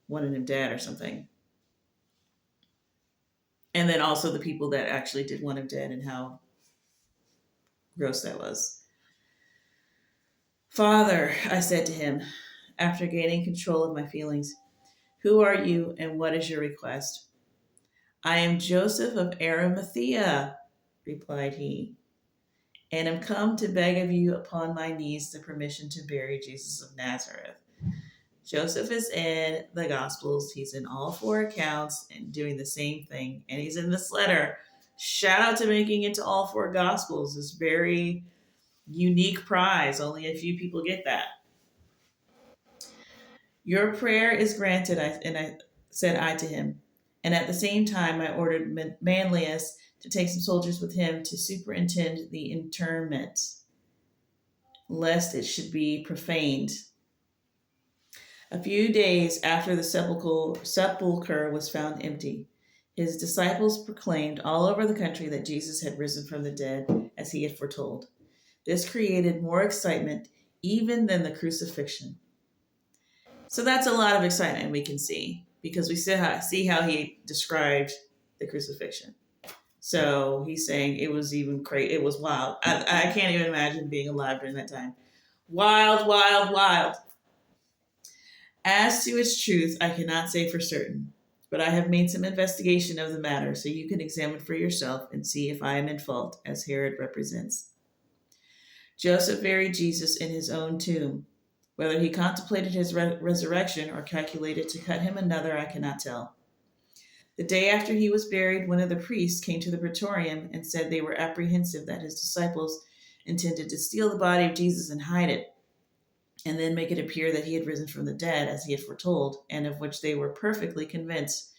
wanted him dead or something. And then also the people that actually did want him dead and how gross that was. "Father," I said to him, after gaining control of my feelings, "who are you and what is your request?" "I am Joseph of Arimathea," replied he, "and am come to beg of you upon my knees the permission to bury Jesus of Nazareth." Joseph is in the Gospels. He's in all four accounts and doing the same thing. And he's in this letter. Shout out to making it to all four Gospels. This very unique prize. Only a few people get that. "Your prayer is granted," said I to him. And at the same time, I ordered Manlius to take some soldiers with him to superintend the interment, lest it should be profaned. A few days after the sepulchre was found empty, his disciples proclaimed all over the country that Jesus had risen from the dead, as he had foretold. This created more excitement even than the crucifixion. So that's a lot of excitement we can see because we see how he described the crucifixion. So he's saying it was even crazy. It was wild. I can't even imagine being alive during that time. Wild, wild, wild. As to its truth, I cannot say for certain, but I have made some investigation of the matter so you can examine for yourself and see if I am in fault, as Herod represents. Joseph buried Jesus in his own tomb. Whether he contemplated his resurrection or calculated to cut him another, I cannot tell. The day after he was buried, one of the priests came to the praetorium and said they were apprehensive that his disciples intended to steal the body of Jesus and hide it, and then make it appear that he had risen from the dead, as he had foretold, and of which they were perfectly convinced.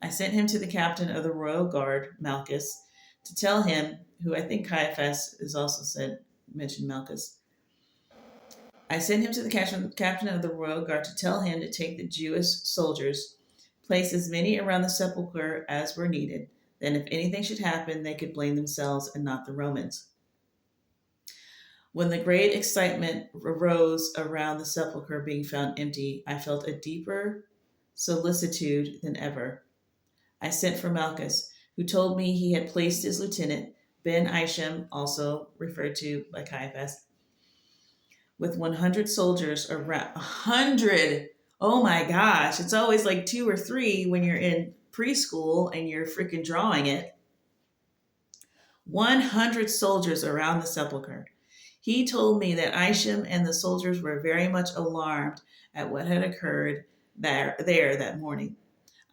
I sent him to the captain of the royal guard, Malchus, to tell him, who I think Caiaphas is also mentioned Malchus. I sent him to the captain of the royal guard to tell him to take the Jewish soldiers, place as many around the sepulchre as were needed. Then, if anything should happen, they could blame themselves and not the Romans. When the great excitement arose around the sepulchre being found empty, I felt a deeper solicitude than ever. I sent for Malchus, who told me he had placed his lieutenant, Ben Isham, also referred to by Caiaphas, with 100 soldiers around. 100! Oh my gosh, it's always like 2 or 3 when you're in preschool and you're freaking drawing it. 100 soldiers around the sepulchre. He told me that Isham and the soldiers were very much alarmed at what had occurred there that morning.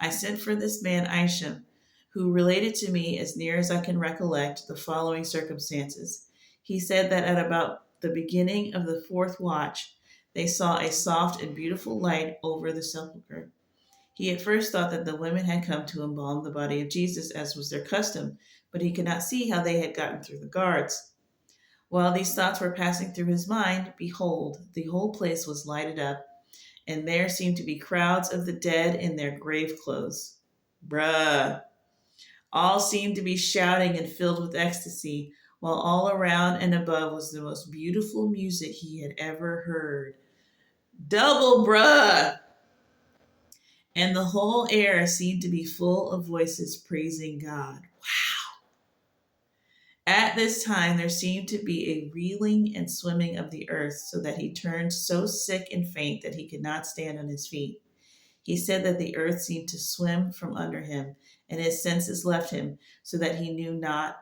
I sent for this man Isham, who related to me, as near as I can recollect, the following circumstances. He said that at about the beginning of the 4th watch, they saw a soft and beautiful light over the sepulchre. He at first thought that the women had come to embalm the body of Jesus, as was their custom, but he could not see how they had gotten through the guards. While these thoughts were passing through his mind, behold, the whole place was lighted up, and there seemed to be crowds of the dead in their grave clothes. Bruh. All seemed to be shouting and filled with ecstasy, while all around and above was the most beautiful music he had ever heard. Double bruh! And the whole air seemed to be full of voices praising God. Wow! At this time, there seemed to be a reeling and swimming of the earth, so that he turned so sick and faint that he could not stand on his feet. He said that the earth seemed to swim from under him, and his senses left him, so that he knew not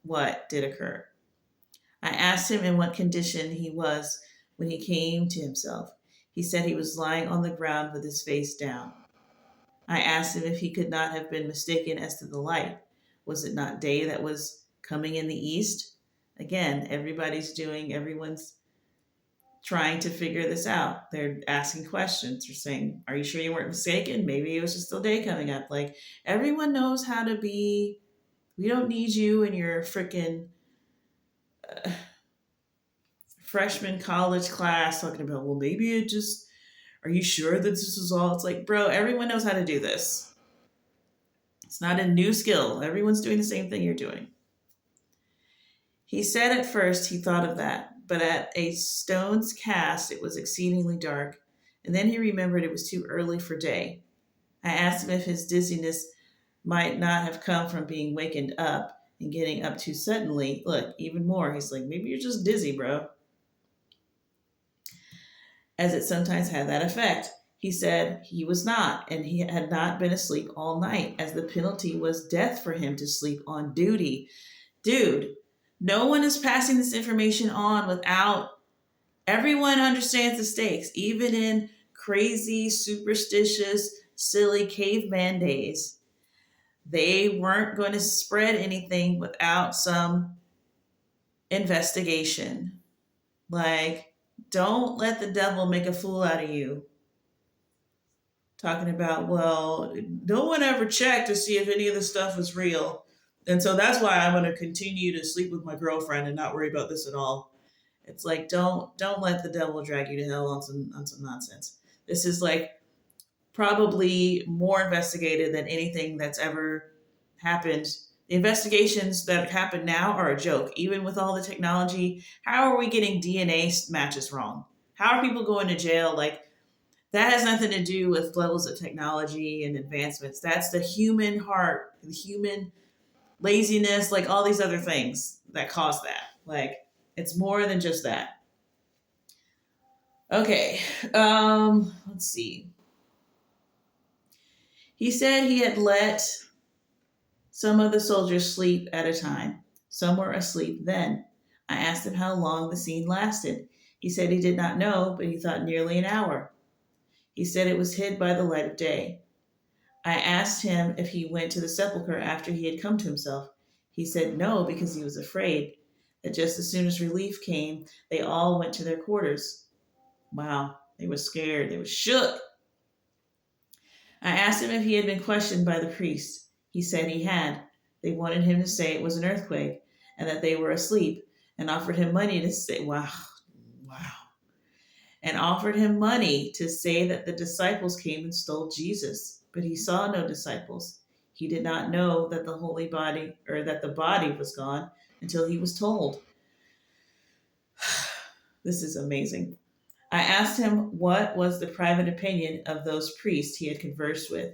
what did occur. I asked him in what condition he was when he came to himself. He said he was lying on the ground with his face down. I asked him if he could not have been mistaken as to the light. Was it not day that was coming in the east? Again, everyone's trying to figure this out. They're asking questions. They're saying, are you sure you weren't mistaken? Maybe it was just still day coming up. Like, everyone knows how to be. We don't need you in your freaking freshman college class talking about, well, maybe it just, are you sure that this is all? It's like, bro, everyone knows how to do this. It's not a new skill. Everyone's doing the same thing you're doing. He said at first he thought of that, but at a stone's cast it was exceedingly dark, and then he remembered it was too early for day. I asked him if his dizziness might not have come from being wakened up and getting up too suddenly. Look, even more, he's like, maybe you're just dizzy, bro. As it sometimes had that effect. He said he was not, and he had not been asleep all night, as the penalty was death for him to sleep on duty. Dude, no one is passing this information on without everyone understands the stakes, even in crazy, superstitious, silly caveman days. They weren't going to spread anything without some investigation. Like, don't let the devil make a fool out of you. Talking about, well, no one ever checked to see if any of this stuff was real. And so that's why I'm going to continue to sleep with my girlfriend and not worry about this at all. It's like, don't let the devil drag you to hell on some nonsense. This is like probably more investigated than anything that's ever happened The investigations that happen now are a joke. Even with all the technology, how are we getting DNA matches wrong? How are people going to jail? Like, that has nothing to do with levels of technology and advancements. That's the human heart, the human laziness, like all these other things that cause that. Like, it's more than just that. Okay, let's see. He said he had let some of the soldiers sleep at a time. Some were asleep then. I asked him how long the scene lasted. He said he did not know, but he thought nearly an hour. He said it was hid by the light of day. I asked him if he went to the sepulchre after he had come to himself. He said no, because he was afraid that just as soon as relief came, they all went to their quarters. Wow, they were scared. They were shook. I asked him if he had been questioned by the priest. He said he had. They wanted him to say it was an earthquake and that they were asleep, and offered him money to say, wow, and offered him money to say that the disciples came and stole Jesus. But he saw no disciples. He did not know that the holy body, or that the body was gone, until he was told. This is amazing. I asked him what was the private opinion of those priests he had conversed with.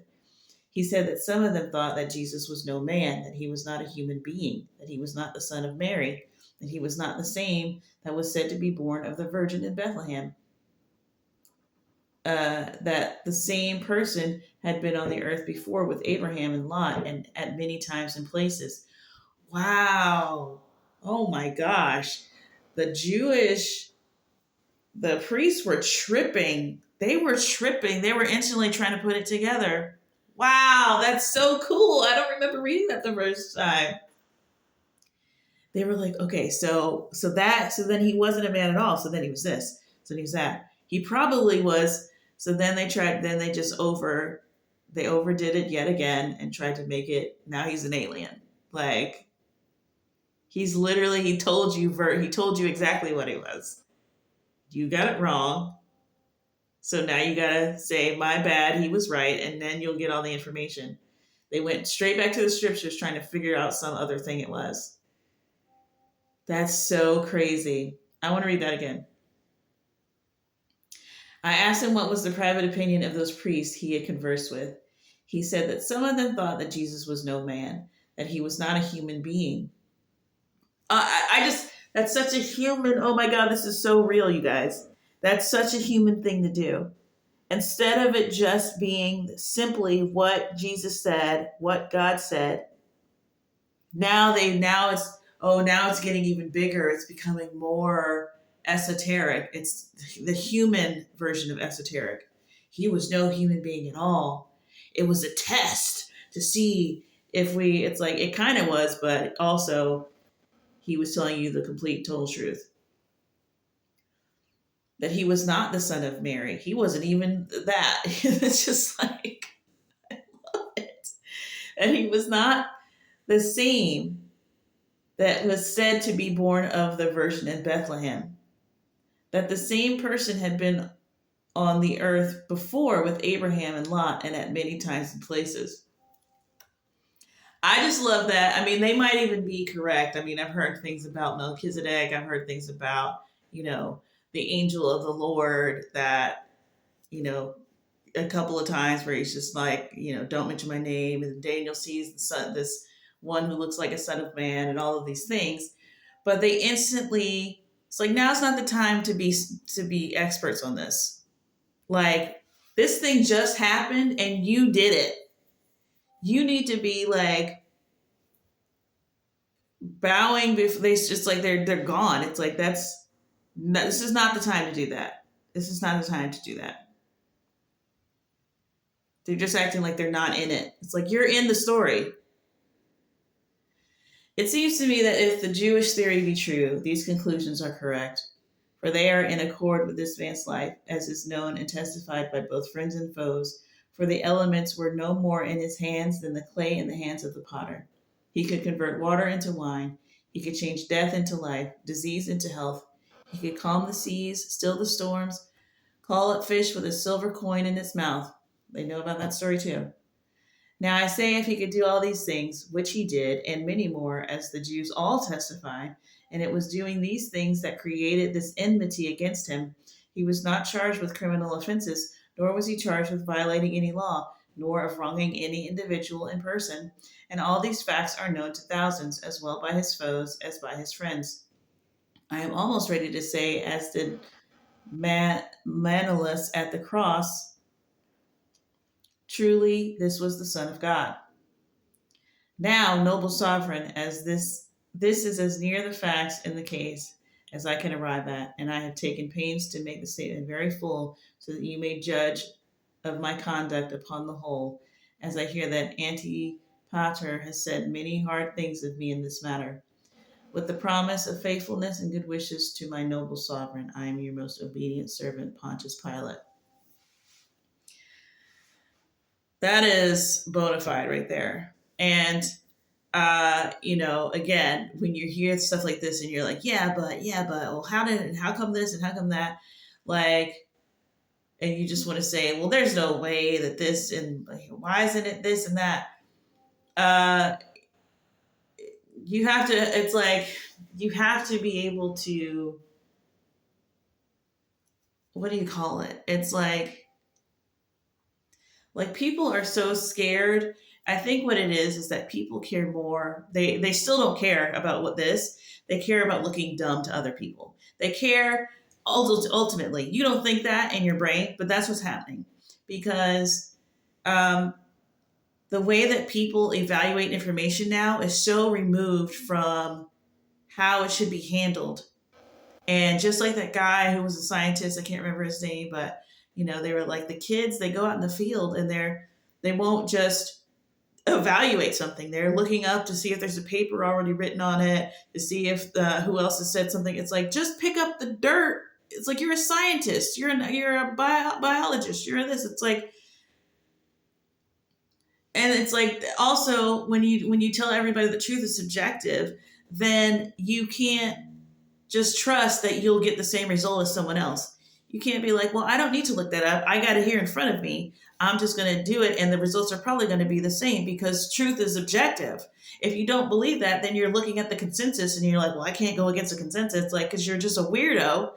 He said that some of them thought that Jesus was no man, that he was not a human being, that he was not the son of Mary, that he was not the same that was said to be born of the Virgin in Bethlehem. That the same person had been on the earth before with Abraham and Lot, and at many times and places. Wow. Oh my gosh. The priests were tripping. They were tripping. They were instantly trying to put it together. Wow, that's so cool. I don't remember reading that the first time. They were like, okay, so then he wasn't a man at all. So then he was this. So then he was that. He probably was. So then they overdid it yet again and tried to make it, now he's an alien. Like, he told you exactly what he was. You got it wrong. So now you got to say, my bad, he was right, and then you'll get all the information. They went straight back to the scriptures trying to figure out some other thing it was. That's so crazy. I want to read that again. I asked him what was the private opinion of those priests he had conversed with. He said that some of them thought that Jesus was no man, that he was not a human being. That's such a human, oh my God, this is so real, you guys. That's such a human thing to do. Instead of it just being simply what Jesus said, what God said, now it's getting even bigger. It's becoming more esoteric. It's the human version of esoteric. He was no human being at all. It was a test to see it's like, it kind of was, but also he was telling you the complete, total truth. That he was not the son of Mary. He wasn't even that. It's just like, I love it. And he was not the same that was said to be born of the Virgin in Bethlehem. That the same person had been on the earth before with Abraham and Lot, and at many times and places. I just love that. I mean, they might even be correct. I mean, I've heard things about Melchizedek. I've heard things about, the angel of the Lord, that, a couple of times where he's just like, don't mention my name. And Daniel sees this one who looks like a son of man and all of these things. But they instantly, it's like, now's not the time to be experts on this. Like, this thing just happened and you did it. You need to be like bowing before it's just like they're gone. It's like, this is not the time to do that. This is not the time to do that. They're just acting like they're not in it. It's like, you're in the story. It seems to me that if the Jewish theory be true, these conclusions are correct, for they are in accord with this man's life, as is known and testified by both friends and foes, for the elements were no more in his hands than the clay in the hands of the potter. He could convert water into wine. He could change death into life, disease into health. He could calm the seas, still the storms, call up fish with a silver coin in its mouth. They know about that story too. Now I say, if he could do all these things, which he did, and many more, as the Jews all testify, and it was doing these things that created this enmity against him, he was not charged with criminal offenses, nor was he charged with violating any law, nor of wronging any individual in person. And all these facts are known to thousands, as well by his foes as by his friends. I am almost ready to say, as did Manlius at the cross, truly this was the Son of God. Now, noble sovereign, as this is as near the facts in the case as I can arrive at, and I have taken pains to make the statement very full, so that you may judge of my conduct upon the whole, as I hear that Antipater has said many hard things of me in this matter. With the promise of faithfulness and good wishes to my noble sovereign, I am your most obedient servant, Pontius Pilate. That is bona fide right there. And again, when you hear stuff like this and you're like, yeah, but, well, how come this and how come that? Like, and you just want to say, well, there's no way that this, and why isn't it this and that? You have to, it's like, you have to be able to, what do you call it? It's like people are so scared. I think what it is that people care more. They still don't care about they care about looking dumb to other people. They care ultimately. You don't think that in your brain, but that's what's happening, because the way that people evaluate information now is so removed from how it should be handled. And just like that guy who was a scientist, I can't remember his name, but they were like, the kids, they go out in the field and they won't just evaluate something. They're looking up to see if there's a paper already written on it, to see if who else has said something. It's like, just pick up the dirt. It's like, you're a scientist, you're a biologist, you're this. It's like, and it's like, also when you tell everybody the truth is subjective, then you can't just trust that you'll get the same result as someone else. You can't be like, well, I don't need to look that up. I got it here in front of me. I'm just going to do it. And the results are probably going to be the same, because truth is objective. If you don't believe that, then you're looking at the consensus and you're like, well, I can't go against the consensus. Like, because you're just a weirdo,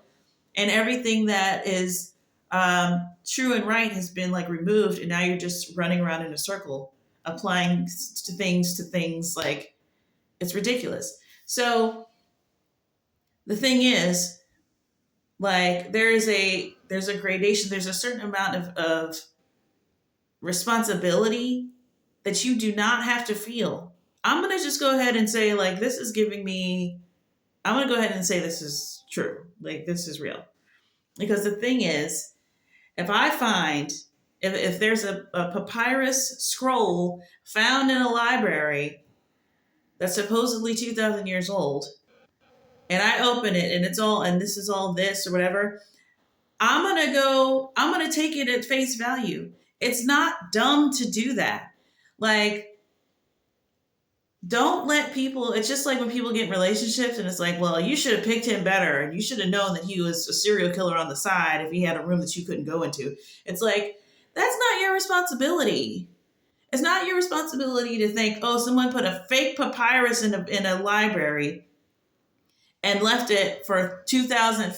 and everything that is true and right has been like removed. And now you're just running around in a circle, applying to things like, it's ridiculous. So the thing is, like, there's a gradation. There's a certain amount of responsibility that you do not have to feel. I'm going to just go ahead and say, like, this is giving me, I'm going to go ahead and say this is true. Like, this is real. Because the thing is, if I find, if there's a papyrus scroll found in a library that's supposedly 2,000 years old, and I open it and it's all, and this is all this or whatever, I'm going to take it at face value. It's not dumb to do that. Like, don't let people, it's just like when people get in relationships and it's like, well, you should have picked him better, and you should have known that he was a serial killer on the side if he had a room that you couldn't go into. It's like, that's not your responsibility. It's not your responsibility to think, oh, someone put a fake papyrus in a library and left it for 2,000 it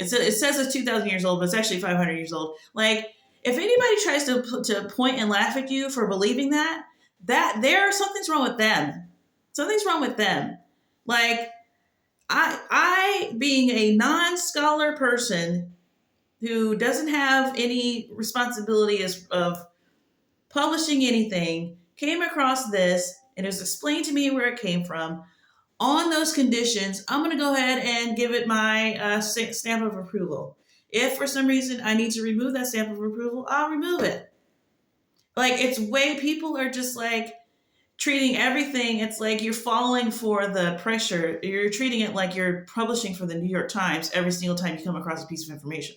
says it's 2,000 years old, but it's actually 500 years old. Like, if anybody tries to point and laugh at you for believing that something's wrong with them. Something's wrong with them. Like, I being a non-scholar person who doesn't have any responsibility of publishing anything, came across this, and it was explained to me where it came from. On those conditions, I'm going to go ahead and give it my stamp of approval. If for some reason I need to remove that stamp of approval, I'll remove it. Like, people are just like treating everything. It's like you're falling for the pressure. You're treating it like you're publishing for the New York Times every single time you come across a piece of information.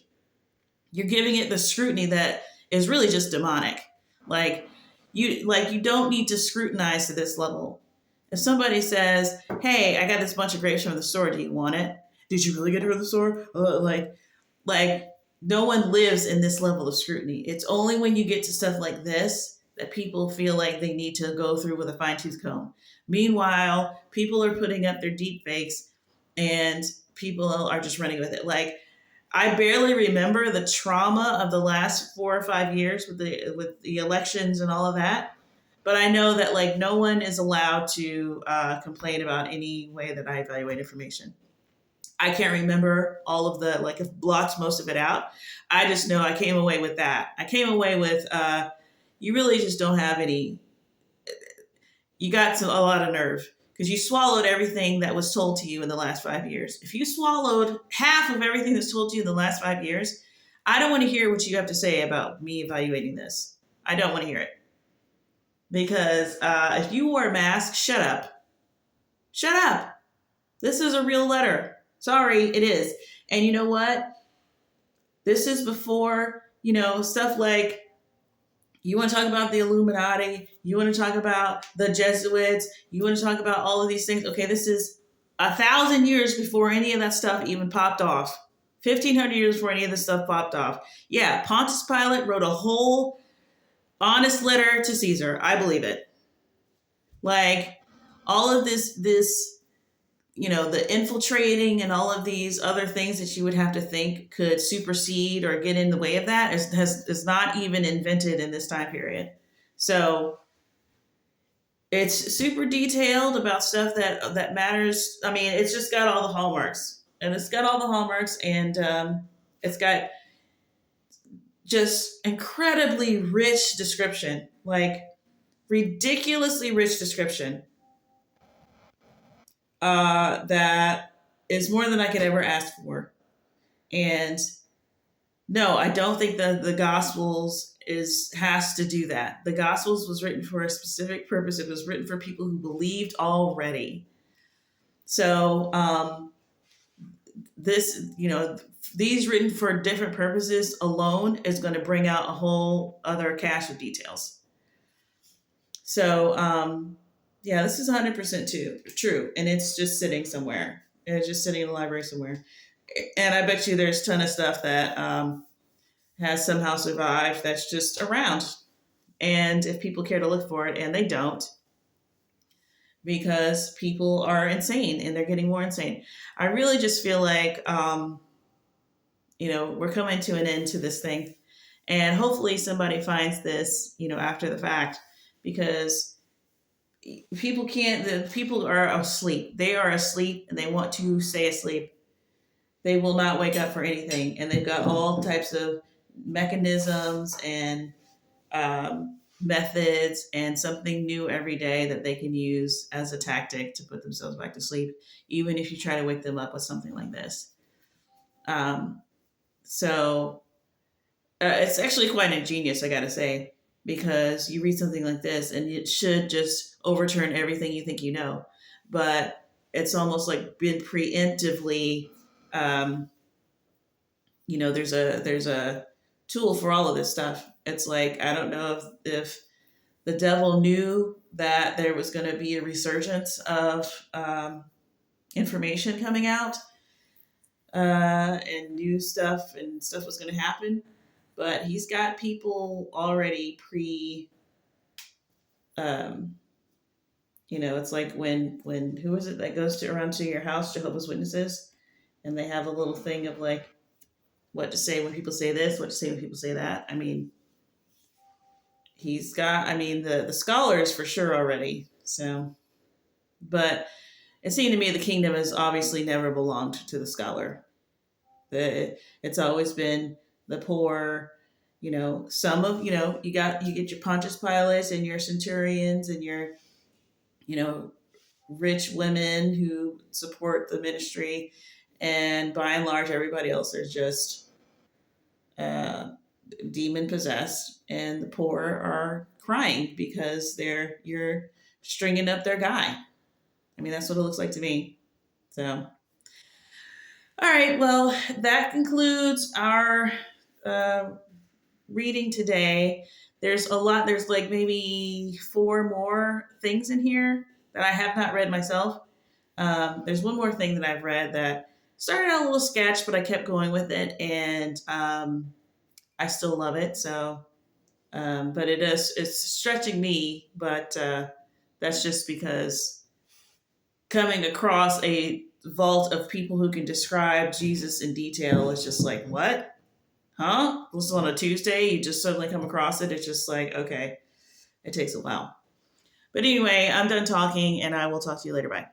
You're giving it the scrutiny that is really just demonic. Like you don't need to scrutinize to this level. If somebody says, hey, I got this bunch of grapes from the store, do you want it? Did you really get it from the store? Like no one lives in this level of scrutiny. It's only when you get to stuff like this that people feel like they need to go through with a fine tooth comb. Meanwhile, people are putting up their deep fakes and people are just running with it. Like, I barely remember the trauma of the last 4 or 5 years with the elections and all of that. But I know that like no one is allowed to complain about any way that I evaluate information. I can't remember all of the like I've blocked most of it out. I just know I came away with that. I came away with you really just don't have any. You got a lot of nerve because you swallowed everything that was told to you in the last 5 years. If you swallowed half of everything that's told to you in the last 5 years, I don't want to hear what you have to say about me evaluating this. I don't want to hear it because if you wore a mask, shut up, shut up. This is a real letter. Sorry, it is. And you know what? This is before, stuff like you want to talk about the Illuminati, you want to talk about the Jesuits, you want to talk about all of these things. Okay, this is 1,000 years before any of that stuff even popped off. 1,500 years before any of this stuff popped off. Yeah, Pontius Pilate wrote a whole honest letter to Caesar. I believe it. Like all of this the infiltrating and all of these other things that you would have to think could supersede or get in the way of that is not even invented in this time period. So it's super detailed about stuff that matters. I mean, it's just got all the hallmarks, and it's got just incredibly rich description, like ridiculously rich description that is more than I could ever ask for. And no, I don't think that the Gospels has to do that. The Gospels was written for a specific purpose. It was written for people who believed already. So these written for different purposes alone is going to bring out a whole other cache of details. So yeah, this is 100% true, and it's just sitting somewhere. It's just sitting in the library somewhere. And I bet you there's a ton of stuff that has somehow survived that's just around. And if people care to look for it, and they don't, because people are insane and they're getting more insane. I really just feel like, we're coming to an end to this thing. And hopefully somebody finds this, after the fact, because the people are asleep. They are asleep and they want to stay asleep. They will not wake up for anything. And they've got all types of mechanisms and methods and something new every day that they can use as a tactic to put themselves back to sleep, even if you try to wake them up with something like this. So it's actually quite ingenious, I gotta say, because you read something like this and it should just overturn everything you think you know. But it's almost like been preemptively, there's a tool for all of this stuff. It's like, I don't know if the devil knew that there was going to be a resurgence of information coming out and new stuff and stuff was going to happen. But he's got people already it's like when who is it that goes around to your house, Jehovah's Witnesses, and they have a little thing of like what to say when people say this, what to say when people say that. I mean, he's got, the scholars for sure already. So, but it seemed to me the kingdom has obviously never belonged to the scholar. It's always been the poor, some of, you get your Pontius Pilates and your centurions and your, rich women who support the ministry. And by and large, everybody else is just demon possessed, and the poor are crying because you're stringing up their guy. I mean, that's what it looks like to me. So, all right, well, that concludes our reading today. There's a lot. There's like maybe 4 more things in here that I have not read myself. There's one more thing that I've read that started out a little sketch, but I kept going with it, and I still love it. So But it's stretching me, but that's just because coming across a vault of people who can describe Jesus in detail is just like, what? Huh? This is on a Tuesday. You just suddenly come across it. It's just like, okay, it takes a while. But anyway, I'm done talking and I will talk to you later. Bye.